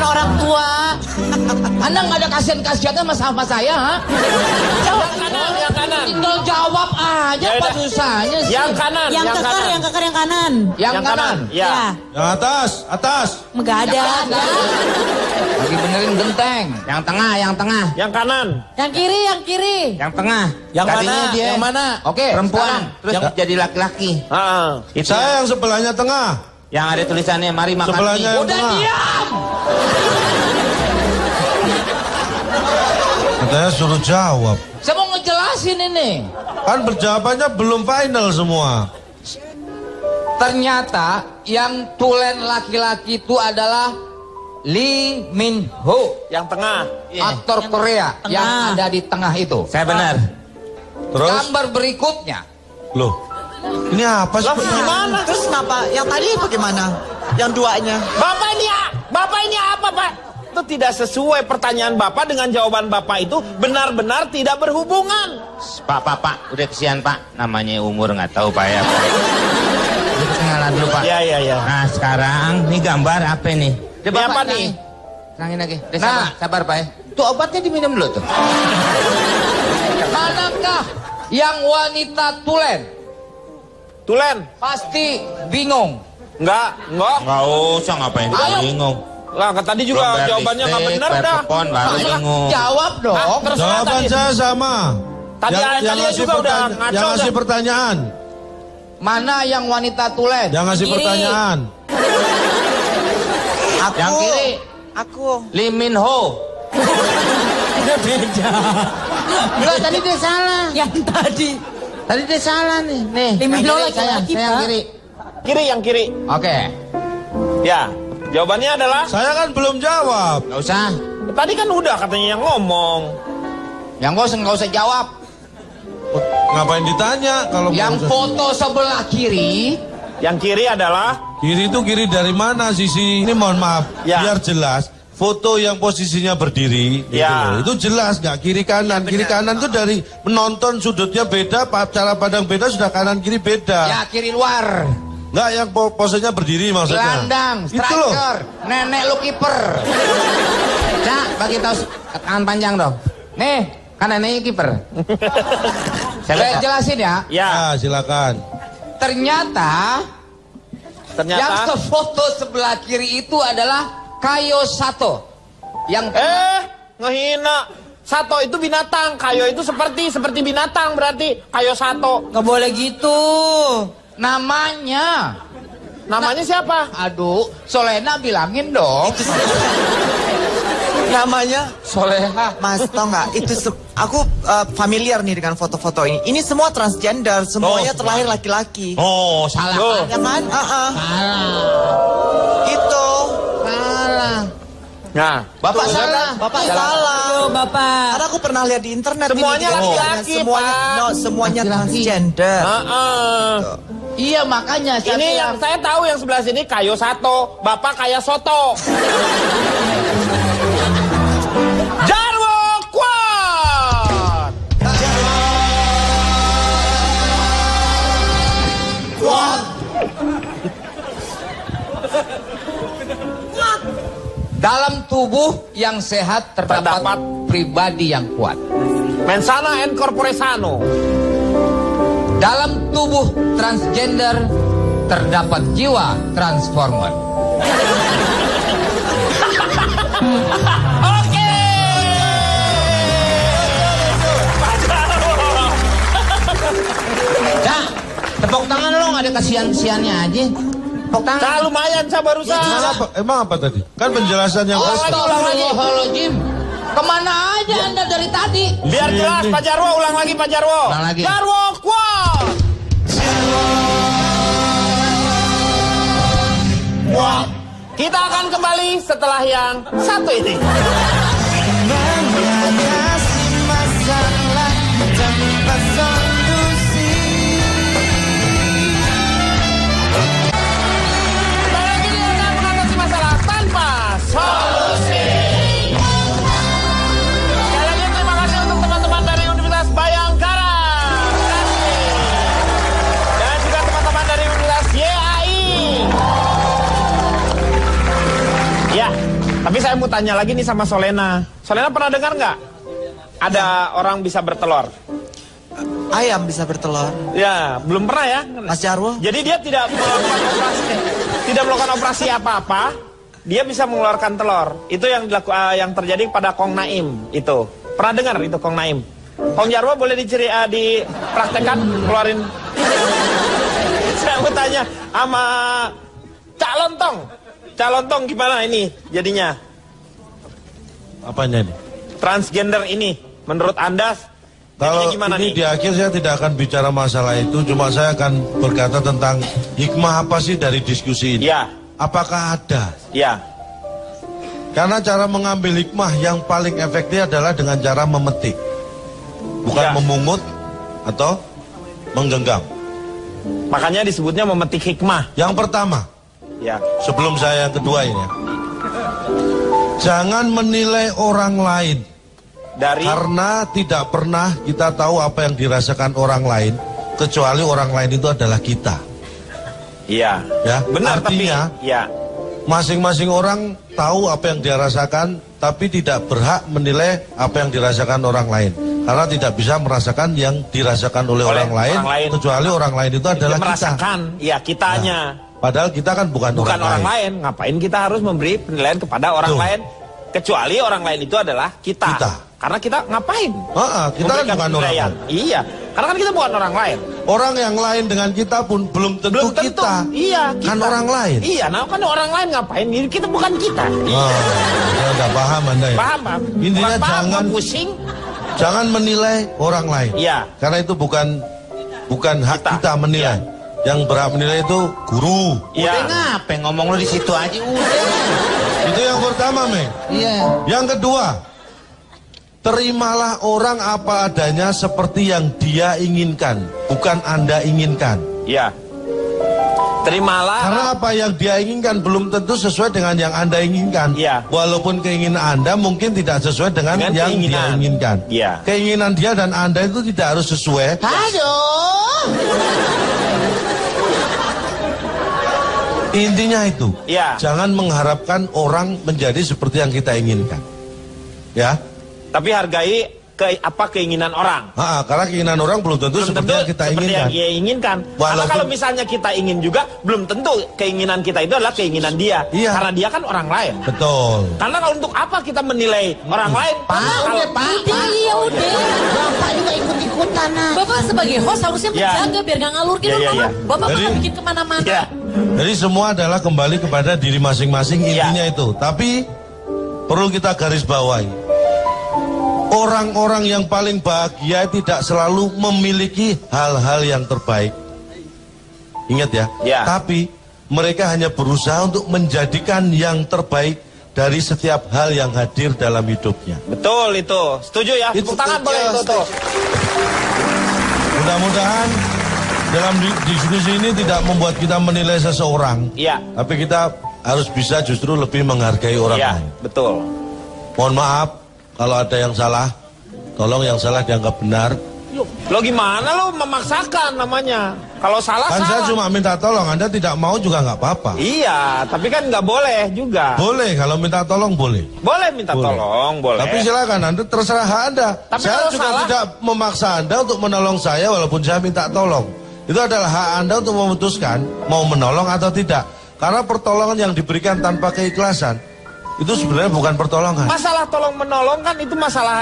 orang tua. Anda nggak ada kasihan-kasihannya sama saya, ha? Yang kanan, yang kanan. Tinggal jawab aja, Ya apa udah. susahnya sih? Yang kanan, Yang keker, kanan. yang keker yang kanan. Yang kanan. Ya. Yang atas, atas. Enggak ada. Lagi benerin genteng. Yang tengah, yang tengah. Yang kanan. Yang kiri, yang kiri. Yang tengah. Yang Tadinya mana? dia Yang mana? Oke, perempuan, sekarang. terus jadi laki-laki. Itu Saya yang sebelahnya tengah. yang ada tulisannya mari makan Sebelahnya mie. yang Udah tengah. diam. Katanya suruh jawab. Saya mau ngejelasin ini. Kan berjawabannya belum final semua. Ternyata yang tulen laki-laki itu adalah Lee Min Ho, Yang tengah. aktor Korea tengah. yang ada di tengah itu. Saya benar. Terus, Gambar berikutnya. loh, ini apa sih? Gimana? Terus kenapa? Yang tadi bagaimana? Yang duanya? Bapak ini apa, Pak? Itu tidak sesuai pertanyaan Bapak dengan jawaban Bapak itu benar-benar tidak berhubungan. Pak, udah kesian Pak. Namanya umur nggak tahu Pak ya. Itu kenalan dulu Pak. Ya. Nah sekarang ini gambar apa nih? Ini apa nih? Terangin lagi. Udah, Nah. sabar Pak ya. Tuh obatnya diminum dulu tuh. Manakah yang wanita tulen? Tulen? Pasti bingung. Enggak. Nggak usah ngapain Ayo. bingung. Lah, tadi juga jawabannya nggak benar dah. Telepon baru bingung. Jawab dong. Terserah Jawaban tadi. saya sama. Tadi ngasih juga udah ngaco yang ngasih dah. pertanyaan. Mana yang wanita tulen? Yang ngasih Kiri. pertanyaan. Aku. Yang kiri. Aku. Lee Min Ho. Enggak, tadi dia salah. Yang tadi. Tadi dia salah nih. Nih. Lee Min yang Ho kiri, laki-laki, saya yang Pak. kiri. Yang kiri. Oke. Ya. Jawabannya adalah Saya kan belum jawab. Nggak usah. tadi kan udah katanya yang ngomong. Yang nggak usah jawab. Ngapain ditanya kalau Yang mau- foto sebelah kiri. Yang kiri adalah Kiri itu kiri dari mana sisi? Ini mohon maaf, Ya. biar jelas. Foto yang posisinya berdiri, gitu Ya. loh. Itu jelas nggak kiri kanan. Kiri kanan itu dari menonton sudutnya beda, cara pandang beda, sudah kanan kiri beda. Ya, kiri luar. Nggak yang posenya berdiri maksudnya. Gelandang, Itu loh. striker, nenek lu kiper. Cak, bagi tahu tangan panjang dong. Nih, Kan neneknya kiper. saya jelasin ya. ya. Ah, silakan. Ternyata yang Ternyata sefoto sebelah kiri itu adalah Kayo Sato. Yang ngehina. Sato itu binatang, Kayo itu seperti binatang berarti Kayo Sato. Nggak boleh gitu. namanya. Namanya siapa? Aduh, Solena bilangin dong. Namanya Soleha. Mas, tau nggak? Itu aku familiar nih dengan foto-foto ini. Ini semua transgender, semuanya terlahir laki-laki. Oh, salah. Tuh. Ya kan? Salah. Gitu. Salah. Nah, Bapak Tuh, salah. Bapak salah. Yo, Bapak. Karena aku pernah lihat di internet. Semuanya ini, laki-laki, semuanya, Pak. no, semuanya Laki-laki. transgender. Iya, makanya saya Ini yang bilang. saya tahu yang sebelah sini Kayo Sato, Bapak Kaya Soto. Jarwo kuat. Dalam tubuh yang sehat terdapat Terdapat pribadi yang kuat. Mensana and corpore sano. Dalam tubuh transgender terdapat jiwa transformer. Oke. Cak, tepuk tangan lo nggak ada kasihan-kasihannya aja. Tepuk tangan. Nah, lumayan saya barusan. Emang apa tadi? Kan penjelasan yang kosong. Astagfirullahaladzim. Kemana aja Anda dari tadi? Biar jelas Pak Jarwo, ulang lagi Pak Jarwo. Ulang lagi. Jarwo kuat. Kita akan kembali setelah yang satu ini. Kembali lagi di Anda mengatasi masalah tanpa solusi. Sekali lagi terima kasih untuk teman-teman dari Universitas Bayangkara. Terima kasih. Dan juga teman-teman dari Universitas YAI. Ya, tapi Tapi saya mau tanya lagi nih sama Solena. Solena pernah dengar nggak? Ada orang bisa bertelur? Ayam bisa bertelur. Ya, belum pernah ya? Mas Jarwo? Jadi dia tidak melakukan operasi apa-apa. Dia bisa mengeluarkan telur. Itu yang yang terjadi pada Kong Naim itu. Pernah dengar itu Kong Naim? Kong Jarwo boleh dipraktekkan keluarin. Saya mau tanya sama Cak Lontong. Cak Lontong gimana ini jadinya? Apanya ini? Transgender ini menurut Anda Kalau gimana ini nih? di akhir saya tidak akan bicara masalah itu, cuma saya akan berkata tentang hikmah apa sih dari diskusi ini. Ya. Apakah ada? Ya. Karena cara mengambil hikmah yang paling efektif adalah dengan cara memetik. Bukan Ya. memungut atau menggenggam. Makanya disebutnya memetik hikmah. Yang pertama, Ya. sebelum saya yang kedua ini ya. Jangan menilai orang lain. Dari Karena tidak pernah kita tahu apa yang dirasakan orang lain, kecuali orang lain itu adalah kita. Iya. Ya, Benar artinya, tapi ya. Masing-masing orang tahu apa yang dia rasakan, tapi tidak berhak menilai apa yang dirasakan orang lain. Karena tidak bisa merasakan yang dirasakan oleh orang lain, kecuali orang lain itu adalah Dia merasakan, ya kitanya. Nah, padahal kita kan bukan orang lain. Ngapain kita harus memberi penilaian kepada orang Tuh. lain? Kecuali orang lain itu adalah kita. Karena kita ngapain? Kita kan bukan orang lain. Iya, karena kan kita bukan orang lain. Orang yang lain dengan kita pun belum tentu kita. Iya, kita. Kan orang lain. Iya, nah kan orang lain ngapain? Kita bukan kita. Saya nggak paham Anda ya. Paham. Intinya Orang paham, jangan pusing. Jangan menilai orang lain. Iya. Karena itu bukan hak kita menilai. Yang berhak menilai itu guru. Iya. Udah ngapain ngomong lu di situ aja udah. Itu yang pertama, Meng. Iya. Yang kedua, terimalah orang apa adanya seperti yang dia inginkan, bukan Anda inginkan. Iya. Terimalah. Karena apa yang dia inginkan belum tentu sesuai dengan yang Anda inginkan. Iya. Walaupun keinginan Anda mungkin tidak sesuai dengan yang dia inginkan. Iya. Keinginan dia dan Anda itu tidak harus sesuai. Aduh. Intinya itu. Iya. Jangan mengharapkan orang menjadi seperti yang kita inginkan. Ya. Tapi hargai keinginan orang. Karena keinginan orang belum tentu seperti yang kita seperti inginkan. yang dia inginkan. Karena kalau misalnya kita ingin juga, belum tentu keinginan kita itu adalah keinginan dia. Iya. Karena dia kan orang lain. Betul. Karena kalau untuk apa kita menilai orang lain? Iya udah. Bapak juga ikut-ikutan. Bapak sebagai host harusnya menjaga biar gak ngalur gitu. Bapak malah bikin kemana-mana. Ya. Jadi semua adalah kembali kepada diri masing-masing, intinya itu. Tapi perlu kita garis bawahi. Orang-orang yang paling bahagia tidak selalu memiliki hal-hal yang terbaik. Ingat ya. Tapi mereka hanya berusaha untuk menjadikan yang terbaik dari setiap hal yang hadir dalam hidupnya. Betul itu. Setuju ya? Tepuk tangan boleh itu tuh. Mudah-mudahan dalam diskusi ini tidak membuat kita menilai seseorang. Iya. Tapi kita harus bisa justru lebih menghargai orang lain. Betul. Mohon maaf kalau ada yang salah. Tolong yang salah dianggap benar. Lo gimana lo memaksakan namanya? Kalau salah Kan salah. saya cuma minta tolong, Anda tidak mau juga nggak apa-apa. Iya, tapi kan nggak boleh juga. Boleh, kalau minta tolong boleh. Boleh minta tolong, boleh. Tapi silakan, Anda terserah hak Anda. Tapi Saya kalau juga salah, tidak memaksa Anda untuk menolong saya walaupun saya minta tolong. Itu adalah hak Anda untuk memutuskan mau menolong atau tidak. Karena pertolongan yang diberikan tanpa keikhlasan itu sebenarnya bukan pertolongan. Masalah tolong menolong kan itu masalah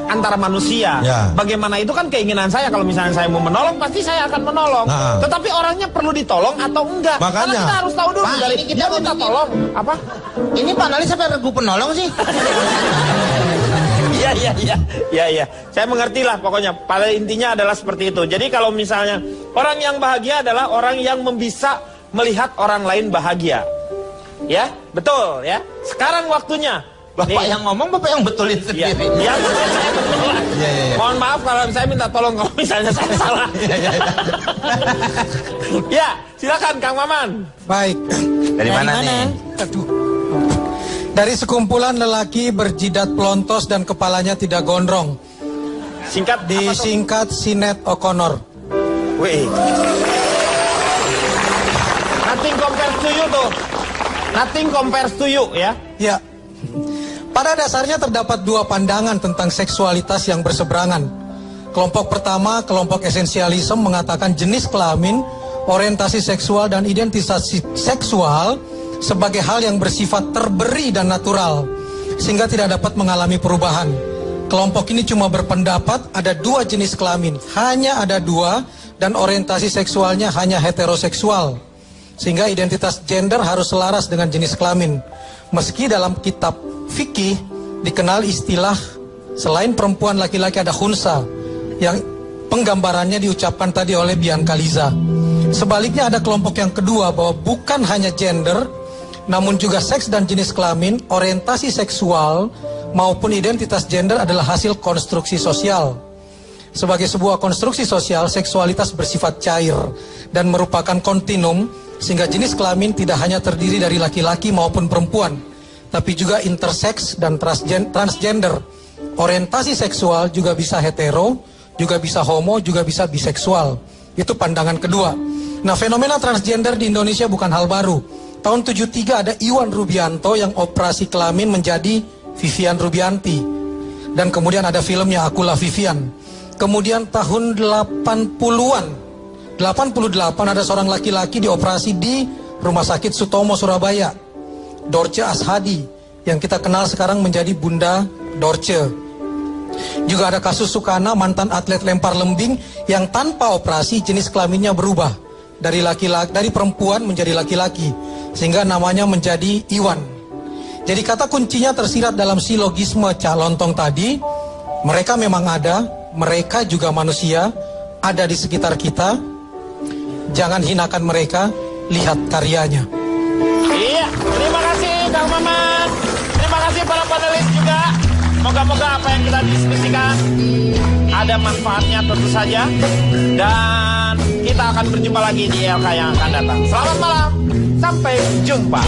antara manusia. Ya. Bagaimana itu kan keinginan saya. Kalau misalnya saya mau menolong, pasti saya akan menolong. Tetapi orangnya perlu ditolong atau enggak? Makanya. Karena kita harus tahu dulu Pak, dari ini kita dia minta tolong. Apa? Ini Pak Nali sampai regu penolong sih. Iya. Saya mengerti lah pokoknya. Pada intinya adalah seperti itu. Jadi kalau misalnya orang yang bahagia adalah orang yang bisa melihat orang lain bahagia. Ya, betul ya. Sekarang waktunya. Bapak yang ngomong, Bapak yang betulin sendiri. Ya, saya betul. Mohon maaf kalau saya minta tolong kalau misalnya saya salah. Ya, silakan Kang Maman. Baik. Dari mana nih? Aduh. Dari sekumpulan lelaki berjidat pelontos dan kepalanya tidak gondrong. Singkat disingkat Sinet O'Connor. Wih. Nothing compares to you tuh. Nothing compares to you ya. Ya. Pada dasarnya terdapat dua pandangan tentang seksualitas yang berseberangan. Kelompok pertama, kelompok esensialisme mengatakan jenis kelamin, orientasi seksual dan identitas seksual sebagai hal yang bersifat terberi dan natural, sehingga tidak dapat mengalami perubahan. Kelompok ini cuma berpendapat ada dua jenis kelamin, hanya ada dua, dan orientasi seksualnya hanya heteroseksual, sehingga identitas gender harus selaras dengan jenis kelamin. Meski dalam kitab fikih dikenal istilah selain perempuan laki-laki ada khunsa, yang penggambarannya diucapkan tadi oleh Bianca Liza. Sebaliknya ada kelompok yang kedua bahwa bukan hanya gender, namun juga seks dan jenis kelamin, orientasi seksual maupun identitas gender adalah hasil konstruksi sosial. Sebagai sebuah konstruksi sosial, seksualitas bersifat cair dan merupakan kontinum, sehingga jenis kelamin tidak hanya terdiri dari laki-laki maupun perempuan, tapi juga intersex dan transgender. Orientasi seksual juga bisa hetero, juga bisa homo, juga bisa biseksual. Itu pandangan kedua. Nah, fenomena transgender di Indonesia bukan hal baru. Tahun 73 ada Iwan Rubianto yang operasi kelamin menjadi Vivian Rubianti. Dan kemudian ada filmnya Akulah Vivian. Kemudian tahun 80-an, 88 ada seorang laki-laki dioperasi di Rumah Sakit Sutomo Surabaya, Dorce Ashadi, yang kita kenal sekarang menjadi Bunda Dorce. Juga ada kasus Sukana, mantan atlet lempar lembing yang tanpa operasi jenis kelaminnya berubah dari perempuan menjadi laki-laki, sehingga namanya menjadi Iwan. Jadi kata kuncinya tersirat dalam silogisme Cak Lontong tadi. Mereka memang ada, mereka juga manusia, ada di sekitar kita. Jangan hinakan mereka, lihat karyanya. Iya, terima kasih Kang Maman. Terima kasih para panelis juga. Moga-moga apa yang kita diskusikan ada manfaatnya tentu saja. Dan kita akan berjumpa lagi di LK yang akan datang. Selamat malam, sampai jumpa.